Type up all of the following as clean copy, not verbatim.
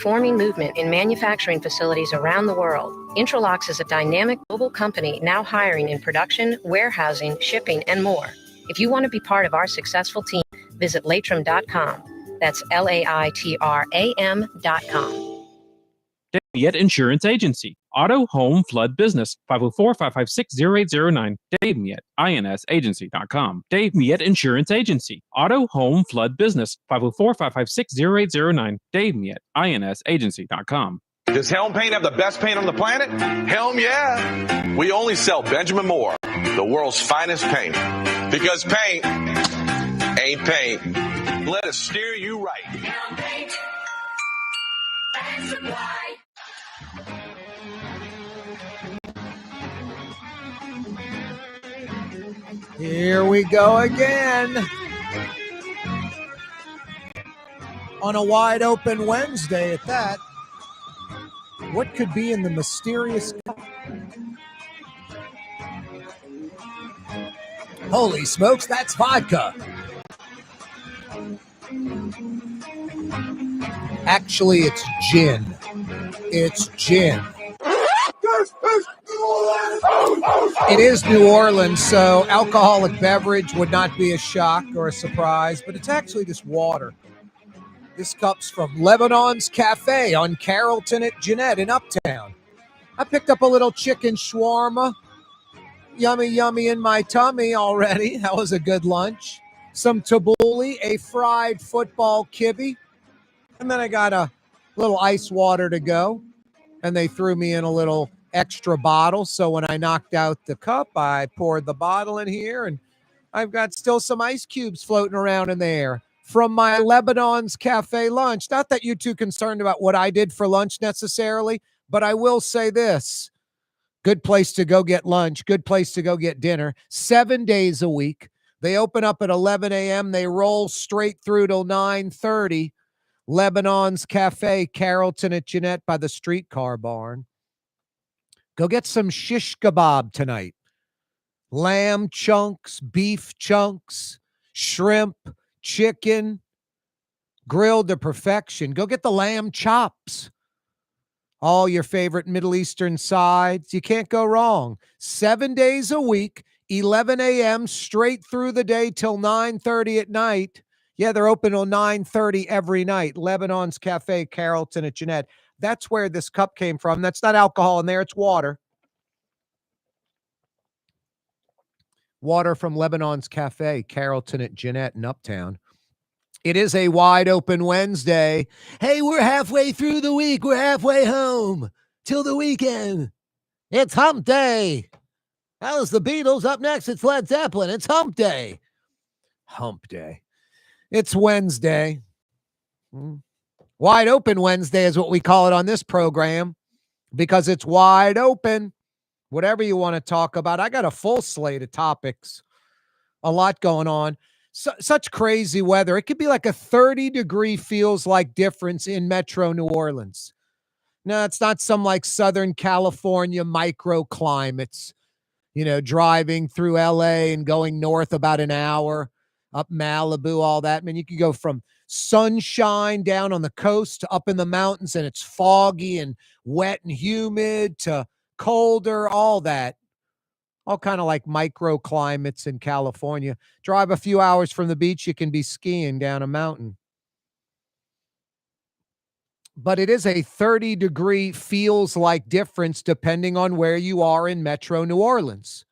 forming movement in manufacturing facilities around the world. Intralox is a dynamic global company now hiring in production, warehousing, shipping, and more. If you want to be part of our successful team, visit Latram.com. That's LAITRAM.com. Dave Insurance Agency. Auto, home, flood, business. 504-556-0809. Dave Miet, INSagency.com. Dave Miet Insurance Agency. Auto, home, flood, business. 504-556-0809. Dave Miet, INSagency.com. Does Helm Paint have the best paint on the planet? Helm, yeah. We only sell Benjamin Moore, the world's finest paint. Because paint ain't paint. Let us steer you right. Helm Paint. Here we go again on a wide open Wednesday at that. What could be in the mysterious cup? Holy smokes, that's vodka. Actually, it's gin. It's gin. It is New Orleans, so alcoholic beverage would not be a shock or a surprise, but it's actually just water. This cup's from Lebanon's Cafe on Carrollton at Jeanette in Uptown. I picked up a little chicken shawarma. Yummy, yummy in my tummy already. That was a good lunch. Some tabbouleh, a fried football kibbe. And then I got a little ice water to go. And they threw me in a little extra bottle. So when I knocked out the cup, I poured the bottle in here. And I've got still some ice cubes floating around in there from my Lebanon's Cafe lunch. Not that you're too concerned about what I did for lunch necessarily, but I will say this. Good place to go get lunch. Good place to go get dinner. 7 days a week. They open up at 11 a.m. They roll straight through till 9:30. Lebanon's Cafe, Carrollton at Jeanette by the streetcar barn. Go get some shish kebab tonight. Lamb chunks, beef chunks, shrimp, chicken, grilled to perfection. Go get the lamb chops. All your favorite Middle Eastern sides. You can't go wrong. 7 days a week, 11 a.m. straight through the day till 9:30 at night. Yeah, they're open till 9:30 every night. Lebanon's Cafe, Carrollton at Jeanette. That's where this cup came from. That's not alcohol in there. It's water. Water from Lebanon's Cafe, Carrollton at Jeanette in Uptown. It is a wide open Wednesday. Hey, we're halfway through the week. We're halfway home till the weekend. It's hump day. That was the Beatles. Up next, it's Led Zeppelin. It's hump day. Hump day. It's Wednesday. Wide open Wednesday is what we call it on this program because it's wide open. Whatever you want to talk about. I got a full slate of topics. A lot going on. Such crazy weather. It could be like a 30-degree feels like difference in Metro New Orleans. No, it's not some like Southern California microclimates, driving through LA and going north about an hour, up Malibu, all that. I mean, you could go from sunshine down on the coast to up in the mountains and it's foggy and wet and humid to colder, all that. All kind of like microclimates in California. Drive a few hours from the beach, you can be skiing down a mountain. But it is a 30-degree feels like difference depending on where you are in Metro New Orleans.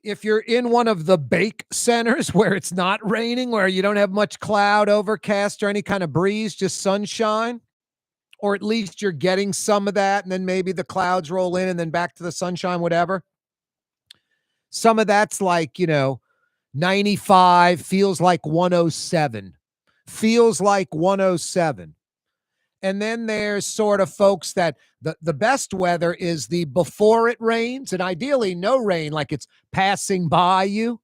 If you're in one of the bake centers where it's not raining, where you don't have much cloud, overcast, or any kind of breeze, just sunshine, or at least you're getting some of that, and then maybe the clouds roll in and then back to the sunshine, whatever. Some of that's like, 95, feels like 107. Feels like 107. And then there's sort of folks that the best weather is the before it rains, and ideally no rain, like it's passing by you,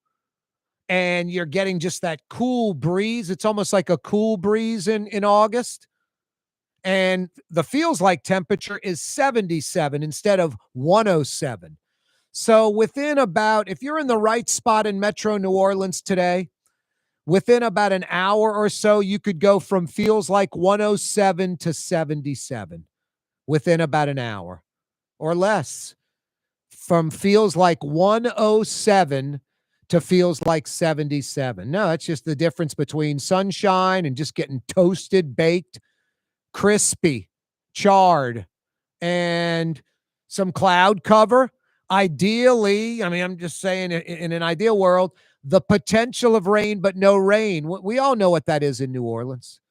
and you're getting just that cool breeze. It's almost like a cool breeze in August. And the feels like temperature is 77 instead of 107. So within about, if you're in the right spot in Metro New Orleans today, within about an hour or so, you could go from feels like 107 to 77 within about an hour or less. From feels like 107 to feels like 77. No, that's just the difference between sunshine and just getting toasted, baked, crispy, charred, and some cloud cover. Ideally, I mean, I'm just saying in an ideal world, the potential of rain, but no rain. We all know what that is in New Orleans.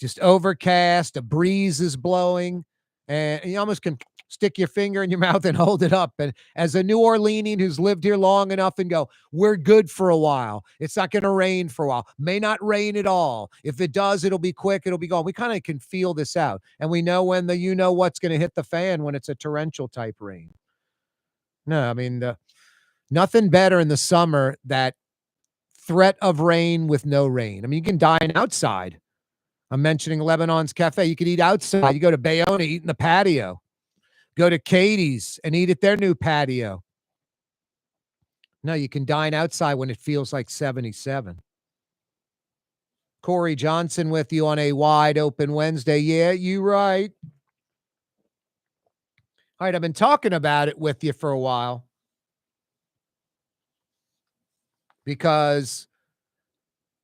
Just overcast, a breeze is blowing, and you almost can stick your finger in your mouth and hold it up. And as a New Orleanian who's lived here long enough and go, we're good for a while. It's not going to rain for a while. May not rain at all. If it does, it'll be quick. It'll be gone. We kind of can feel this out. And we know when what's going to hit the fan when it's a torrential type rain. No, I mean, nothing better in the summer that threat of rain with no rain. I mean, you can dine outside. I'm mentioning Lebanon's Cafe. You could eat outside. You go to Bayonne, eat in the patio. Go to Katie's and eat at their new patio. No, you can dine outside when it feels like 77. Corey Johnson with you on a wide open Wednesday. Yeah, you right. All right, I've been talking about it with you for a while because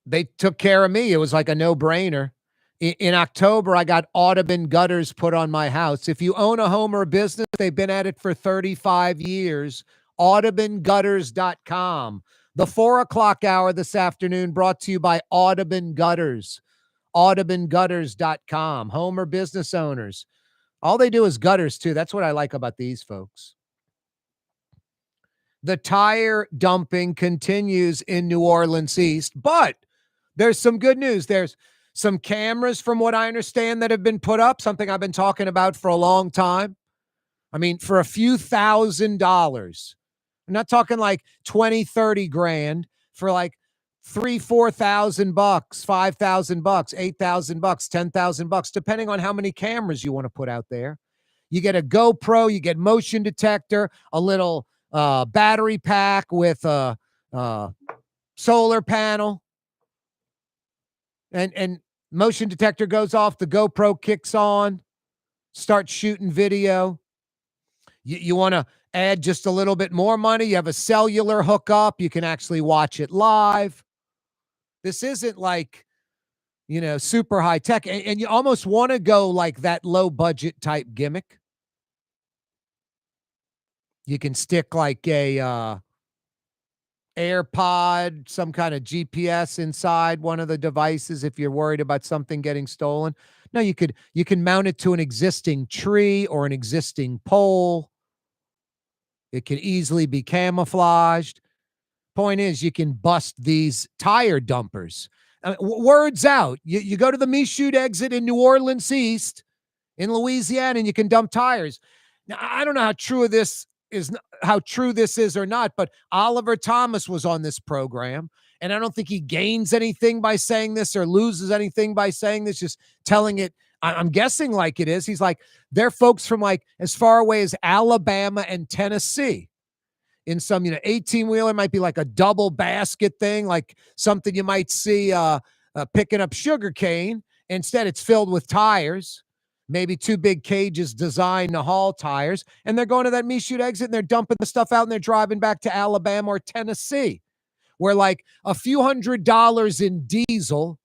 they took care of me. It was like a no-brainer. In October, I got Audubon gutters put on my house. If you own a home or a business, they've been at it for 35 years. AudubonGutters.com. The 4 o'clock hour this afternoon brought to you by Audubon Gutters. AudubonGutters.com. Home or business owners. All they do is gutters, too. That's what I like about these folks. The tire dumping continues in New Orleans East, but there's some good news. There's some cameras, from what I understand, that have been put up, something I've been talking about for a long time. I mean, for a few $1,000s. I'm not talking like 20, 30 grand, for like $3,000, $4,000, $5,000, $8,000, $10,000, depending on how many cameras you want to put out there. You get a GoPro, you get motion detector, a little battery pack with a solar panel, and motion detector goes off, the GoPro kicks on, starts shooting video. You want to add just a little bit more money, you have a cellular hookup, you can actually watch it live. This isn't like, super high tech, and you almost want to go like that low budget type gimmick. You can stick like a AirPod, some kind of GPS inside one of the devices if you're worried about something getting stolen. No, you can mount it to an existing tree or an existing pole. It can easily be camouflaged. Point is, you can bust these tire dumpers. Words out. You go to the Michoud exit in New Orleans East in Louisiana, and you can dump tires. Now, I don't know how true this is or not, but Oliver Thomas was on this program, and I don't think he gains anything by saying this or loses anything by saying this, just telling it. I'm guessing like it is. He's like, they're folks from like as far away as Alabama and Tennessee. In some, 18-wheeler might be like a double basket thing, like something you might see picking up sugar cane. Instead, it's filled with tires. Maybe two big cages designed to haul tires, and they're going to that Michoud exit and they're dumping the stuff out and they're driving back to Alabama or Tennessee, where like a few $100s in diesel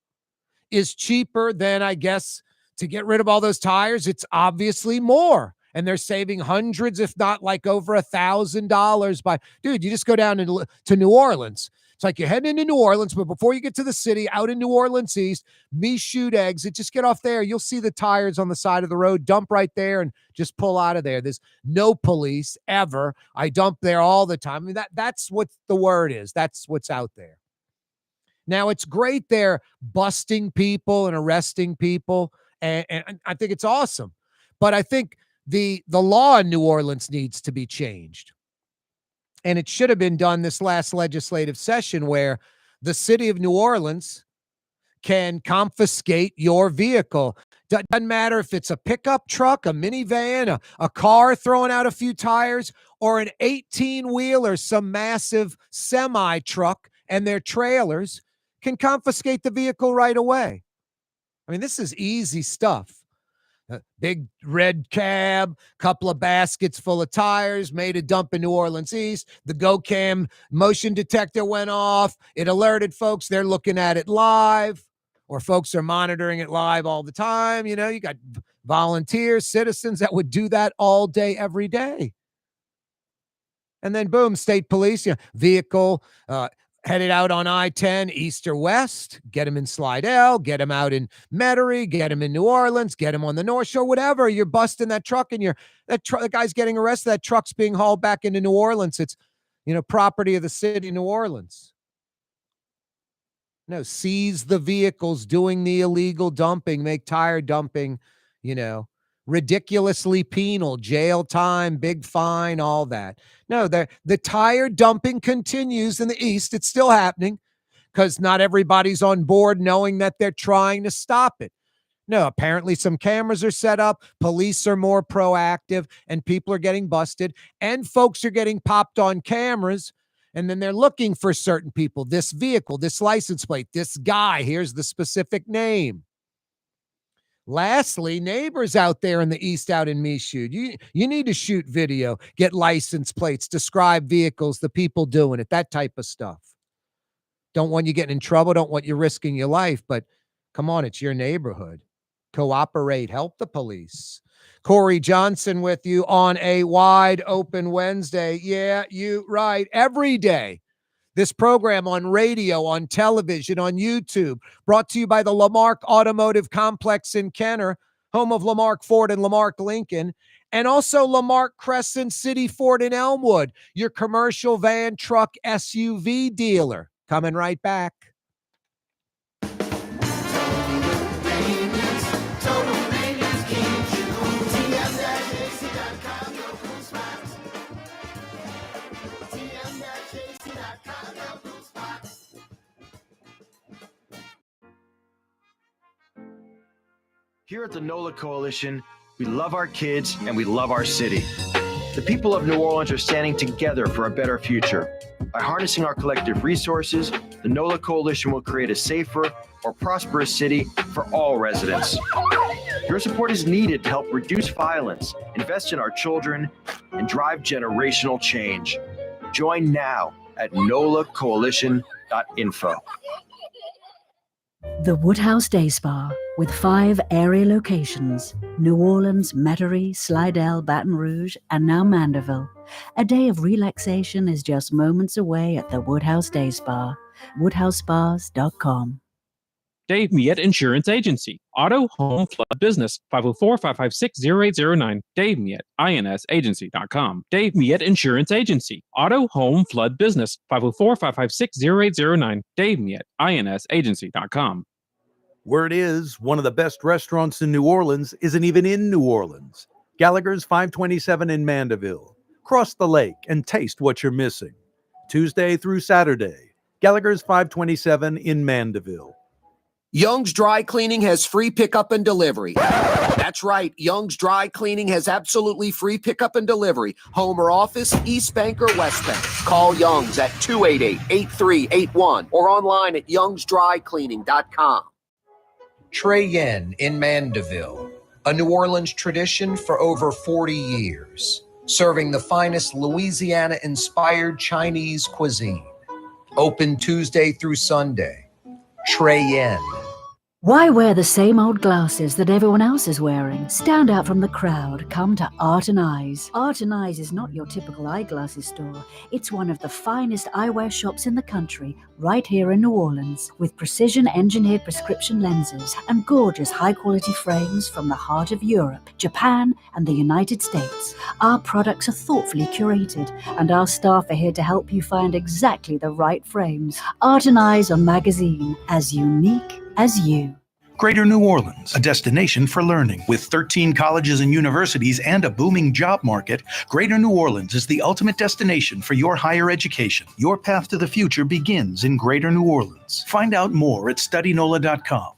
is cheaper than, I guess, to get rid of all those tires. It's obviously more, and they're saving hundreds, if not like over $1,000 by, dude, you just go down to New Orleans. It's like you're heading into New Orleans, but before you get to the city, out in New Orleans East, Michoud exit, just get off there. You'll see the tires on the side of the road. Dump right there and just pull out of there. There's no police ever. I dump there all the time. I mean, that's what the word is. That's what's out there. Now, it's great they're busting people and arresting people, and I think it's awesome. But I think the law in New Orleans needs to be changed. And it should have been done this last legislative session, where the city of New Orleans can confiscate your vehicle. Doesn't matter if it's a pickup truck, a minivan, a car throwing out a few tires, or an 18-wheeler, some massive semi-truck and their trailers can confiscate the vehicle right away. I mean, this is easy stuff. Big red cab, couple of baskets full of tires, made a dump in New Orleans East. The GoCam motion detector went off. It alerted folks. They're looking at it live, or folks are monitoring it live all the time. You know, you got volunteers, citizens that would do that all day, every day. And then boom, state police, vehicle headed out on I-10 east or west, get him in Slidell, get him out in Metairie, get him in New Orleans, get him on the North Shore, whatever. You're busting that truck and the guy's getting arrested. That truck's being hauled back into New Orleans. It's, property of the city of New Orleans. No, seize the vehicles doing the illegal dumping, make tire dumping, ridiculously penal, jail time, big fine, all that. No, the tire dumping continues in the East. It's still happening because not everybody's on board knowing that they're trying to stop it. No, apparently some cameras are set up, police are more proactive, and people are getting busted, and folks are getting popped on cameras, and then they're looking for certain people, this vehicle, this license plate, this guy, here's the specific name. Lastly, neighbors out there in the East, out in Michoud, you need to shoot video, get license plates, describe vehicles, the people doing it, that type of stuff. Don't want you getting in trouble, don't want you risking your life, but come on, it's your neighborhood. Cooperate, help the police. Corey Johnson with you on a wide open Wednesday. Yeah, you right. Every day. This program on radio, on television, on YouTube, brought to you by the Lamarck Automotive Complex in Kenner, home of Lamarck Ford and Lamarck Lincoln, and also Lamarck Crescent City Ford in Elmwood, your commercial van, truck, SUV dealer. Coming right back. Here at the NOLA Coalition, we love our kids and we love our city. The people of New Orleans are standing together for a better future. By harnessing our collective resources, the NOLA Coalition will create a safer, more prosperous city for all residents. Your support is needed to help reduce violence, invest in our children, and drive generational change. Join now at nolacoalition.info. The Woodhouse Day Spa, with 5 area locations, New Orleans, Metairie, Slidell, Baton Rouge, and now Mandeville. A day of relaxation is just moments away at the Woodhouse Day Spa, woodhousespas.com. Dave Miette Insurance Agency. Auto, home, flood, business. 504-556-0809. Dave Miette, INSagency.com. Dave Miette Insurance Agency. Auto, home, flood, business. 504-556-0809. Dave Miette, INSagency.com. Word is, one of the best restaurants in New Orleans isn't even in New Orleans. Gallagher's 527 in Mandeville. Cross the lake and taste what you're missing. Tuesday through Saturday. Gallagher's 527 in Mandeville. Young's Dry Cleaning has free pickup and delivery. That's right. Young's Dry Cleaning has absolutely free pickup and delivery. Home or office, East Bank or West Bank. Call Young's at 288-8381 or online at youngsdrycleaning.com. Trey Yen in Mandeville, a New Orleans tradition for over 40 years, serving the finest Louisiana-inspired Chinese cuisine. Open Tuesday through Sunday. Trey Yen. Why wear the same old glasses that everyone else is wearing? Stand out from the crowd. Come to Art and Eyes. Art and Eyes is not your typical eyeglasses store. It's one of the finest eyewear shops in the country, right here in New Orleans, with precision-engineered prescription lenses and gorgeous high-quality frames from the heart of Europe, Japan, and the United States. Our products are thoughtfully curated, and our staff are here to help you find exactly the right frames. Art and Eyes on Magazine, as unique as you. Greater New Orleans, a destination for learning. With 13 colleges and universities and a booming job market, Greater New Orleans is the ultimate destination for your higher education. Your path to the future begins in Greater New Orleans. Find out more at studynola.com.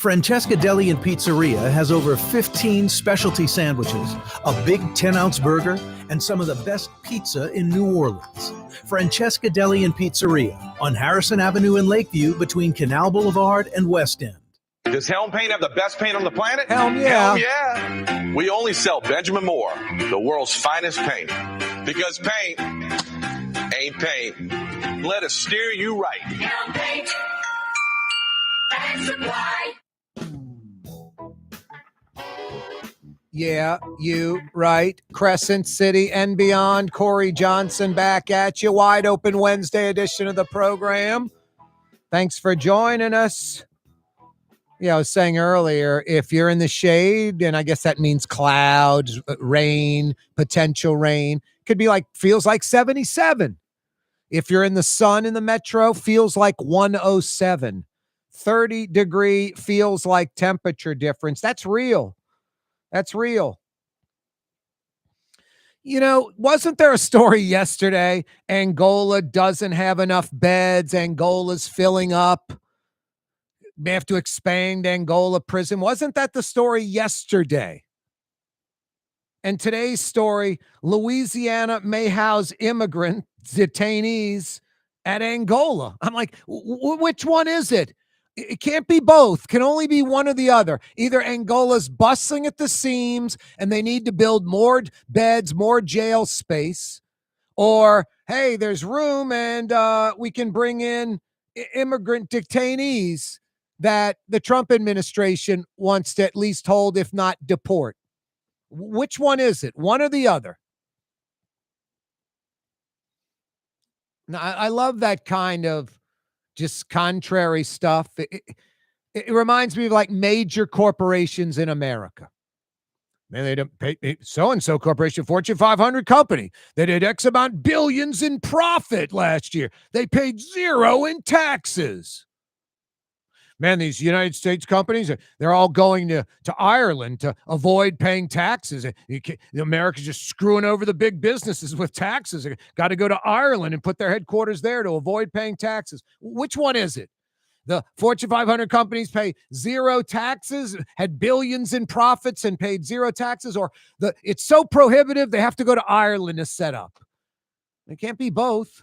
Francesca Deli and Pizzeria has over 15 specialty sandwiches, a big 10-ounce burger, and some of the best pizza in New Orleans. Francesca Deli and Pizzeria on Harrison Avenue in Lakeview between Canal Boulevard and West End. Does Helm Paint have the best paint on the planet? Helm, yeah. Helm, yeah. We only sell Benjamin Moore, the world's finest paint. Because paint ain't paint. Let us steer you right. Helm Paint and Supply. Yeah, you right. Crescent City and beyond. Corey Johnson back at you. Wide open Wednesday edition of the program. Thanks for joining us. Yeah, I was saying earlier, if you're in the shade, and I guess that means clouds, rain, potential rain, could be like, feels like 77. If you're in the sun in the metro, feels like 107. 30-degree feels like temperature difference. That's real. That's real. You know, wasn't there a story yesterday? Angola doesn't have enough beds. Angola's filling up. They have to expand Angola prison. Wasn't that the story yesterday? And today's story, Louisiana may house immigrant detainees at Angola. I'm like, which one is it? It can't be both. Can only be one or the other. Either Angola's bustling at the seams and they need to build more beds, more jail space, or, hey, there's room and we can bring in immigrant detainees that the Trump administration wants to at least hold, if not deport. Which one is it? One or the other? Now, I love that kind of just contrary stuff. It reminds me of like major corporations in America. Man, they don't pay so-and-so corporation, Fortune 500 company. They did X amount billions in profit last year. They paid zero in taxes. Man, these United States companies, they're all going to Ireland to avoid paying taxes. America's just screwing over the big businesses with taxes. They got to go to Ireland and put their headquarters there to avoid paying taxes. Which one is it? The Fortune 500 companies pay zero taxes, had billions in profits and paid zero taxes, or it's so prohibitive they have to go to Ireland to set up. It can't be both.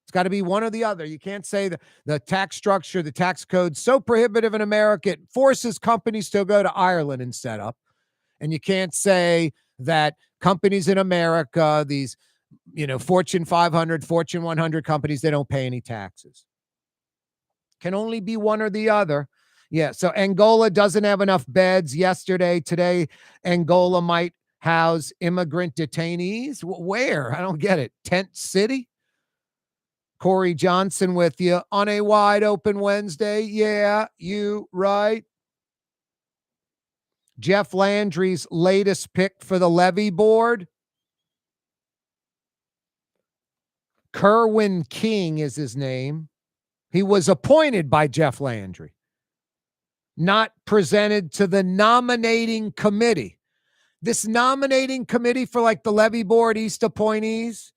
It's got to be one or the other. You can't say the tax structure, the tax code, so prohibitive in America, it forces companies to go to Ireland and set up. And you can't say that companies in America, these, Fortune 500, Fortune 100 companies, they don't pay any taxes. Can only be one or the other. Yeah, so Angola doesn't have enough beds yesterday. Today, Angola might house immigrant detainees. Where? I don't get it. Tent City? Corey Johnson with you on a wide open Wednesday. Yeah, you right. Jeff Landry's latest pick for the levy board. Kerwin King is his name. He was appointed by Jeff Landry, not presented to the nominating committee. This nominating committee for like the levy board East appointees,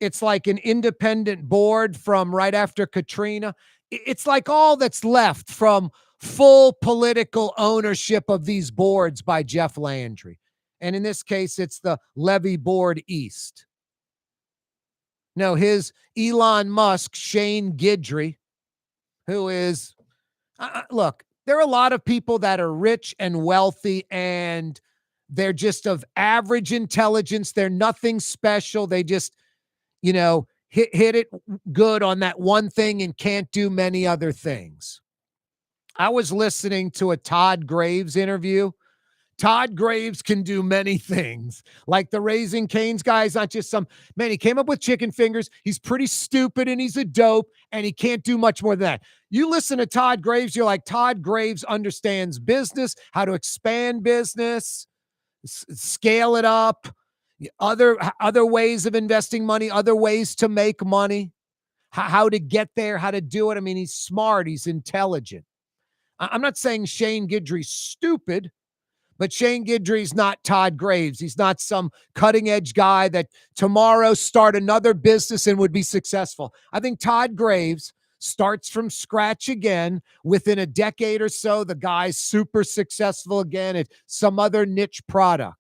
it's like an independent board from right after Katrina. It's like all that's left from full political ownership of these boards by Jeff Landry. And in this case, it's the levy board East. No, his Elon Musk, Shane Guidry, who is, look, there are a lot of people that are rich and wealthy and they're just of average intelligence. They're nothing special. They just, hit it good on that one thing and can't do many other things. I was listening to a Todd Graves interview. Todd Graves can do many things. Like the Raising Cane's guy is not just man, he came up with chicken fingers. He's pretty stupid and he's a dope and he can't do much more than that. You listen to Todd Graves, you're like, Todd Graves understands business, how to expand business, scale it up, other ways of investing money, other ways to make money, how to get there, how to do it. I mean, he's smart, he's intelligent. I'm not saying Shane Guidry's stupid, but Shane Guidry's not Todd Graves. He's not some cutting-edge guy that tomorrow start another business and would be successful. I think Todd Graves starts from scratch again. Within a decade or so, the guy's super successful again at some other niche product,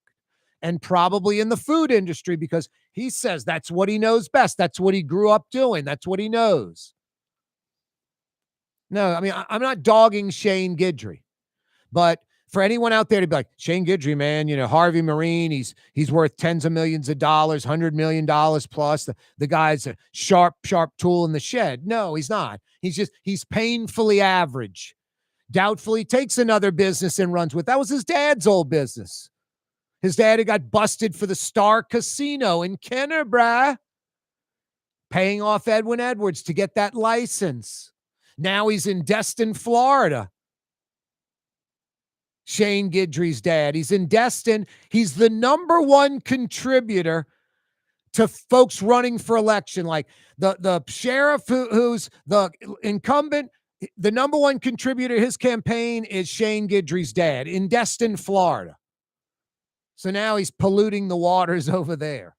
and probably in the food industry, because he says that's what he knows best. That's what he grew up doing. That's what he knows. No, I mean, I'm not dogging Shane Guidry, but for anyone out there to be like, Shane Guidry, man, Harvey Marine, he's worth tens of millions of dollars, $100 million plus. The guy's a sharp tool in the shed. No, he's not. He's painfully average. Doubtfully takes another business and runs with. That was his dad's old business. His dad had got busted for the Star Casino in Kenner, paying off Edwin Edwards to get that license. Now he's in Destin, Florida. Shane Guidry's dad. He's in Destin. He's the number one contributor to folks running for election. Like the sheriff who's the incumbent, the number one contributor to his campaign is Shane Guidry's dad in Destin, Florida. So now he's polluting the waters over there.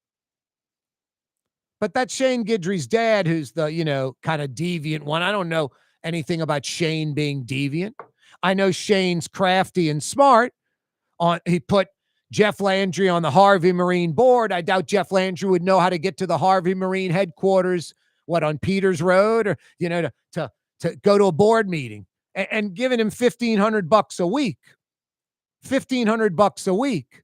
But that's Shane Guidry's dad, who's the, kind of deviant one. I don't know anything about Shane being deviant. I know Shane's crafty and smart. He put Jeff Landry on the Harvey Marine board. I doubt Jeff Landry would know how to get to the Harvey Marine headquarters, on Peters Road, or, to go to a board meeting, and giving him $1,500 a week. $1,500 a week.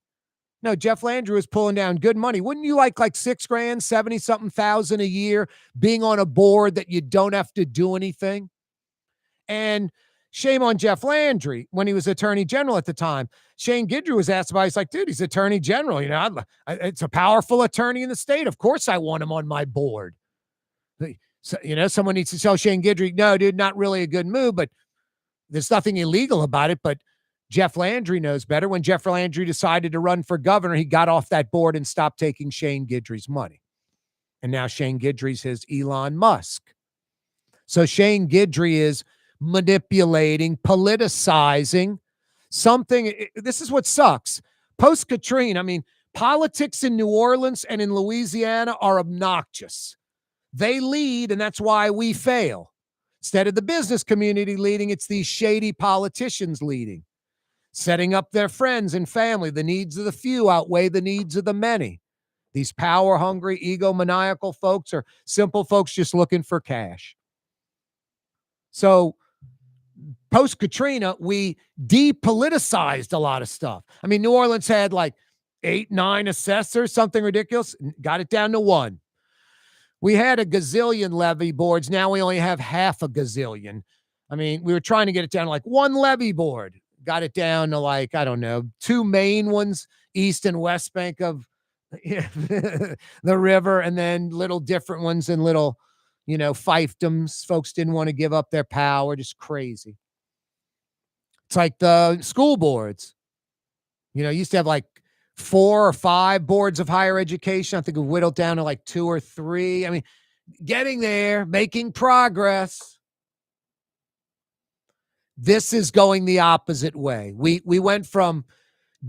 No, Jeff Landry was pulling down good money. Wouldn't you like $6,000, 70-something thousand a year, being on a board that you don't have to do anything? And shame on Jeff Landry when he was Attorney General at the time. Shane Guidry was asked about it. He's like, dude, he's Attorney General. It's a powerful attorney in the state. Of course I want him on my board. So, someone needs to tell Shane Guidry, no, dude, not really a good move, but there's nothing illegal about it. But Jeff Landry knows better. When Jeff Landry decided to run for governor, he got off that board and stopped taking Shane Guidry's money. And now Shane Guidry's his Elon Musk. So Shane Guidry is manipulating, politicizing something. This is what sucks. Post-Katrina, politics in New Orleans and in Louisiana are obnoxious. They lead, and that's why we fail. Instead of the business community leading, it's these shady politicians leading, setting up their friends and family. The needs of the few outweigh the needs of the many. These power-hungry, egomaniacal folks are simple folks just looking for cash. So post-Katrina, we depoliticized a lot of stuff. New Orleans had 8, 9 assessors, something ridiculous. Got it down to 1. We had a gazillion levy boards. Now we only have half a gazillion. We were trying to get it down to 1 levy board. Got it down to 2 main ones, east and west bank of the river, and then little different ones and little, fiefdoms. Folks didn't want to give up their power. Just crazy. It's like the school boards. Used to have 4 or 5 boards of higher education. I think we whittled down to 2 or 3. Getting there, making progress. This is going the opposite way. We went from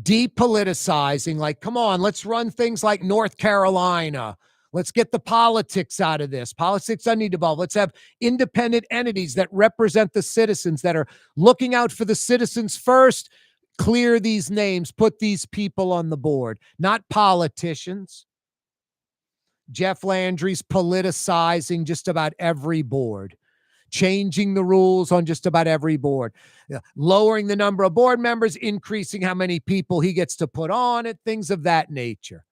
depoliticizing, come on, let's run things like North Carolina. Let's get the politics out of this. Politics doesn't need to evolve. Let's have independent entities that represent the citizens, that are looking out for the citizens first. Clear these names, put these people on the board, not politicians. Jeff Landry's politicizing just about every board, changing the rules on just about every board, lowering the number of board members, increasing how many people he gets to put on it, things of that nature.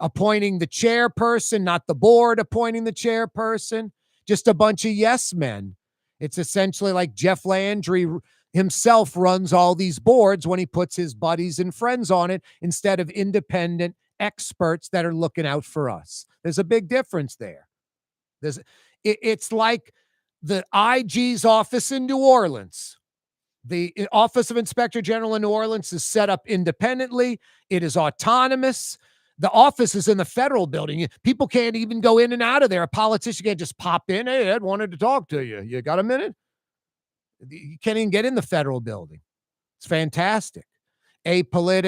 Appointing the chairperson, not the board appointing the chairperson, just a bunch of yes men. It's essentially like Jeff Landry himself runs all these boards when he puts his buddies and friends on it instead of independent experts that are looking out for us. There's a big difference there. It's like the IG's office in New Orleans. The Office of Inspector General in New Orleans is set up independently. It is autonomous. The office is in the federal building. People can't even go in and out of there. A politician can't just pop in. Hey, Ed, wanted to talk to you. You got a minute? You can't even get in the federal building. It's fantastic. Apolitical.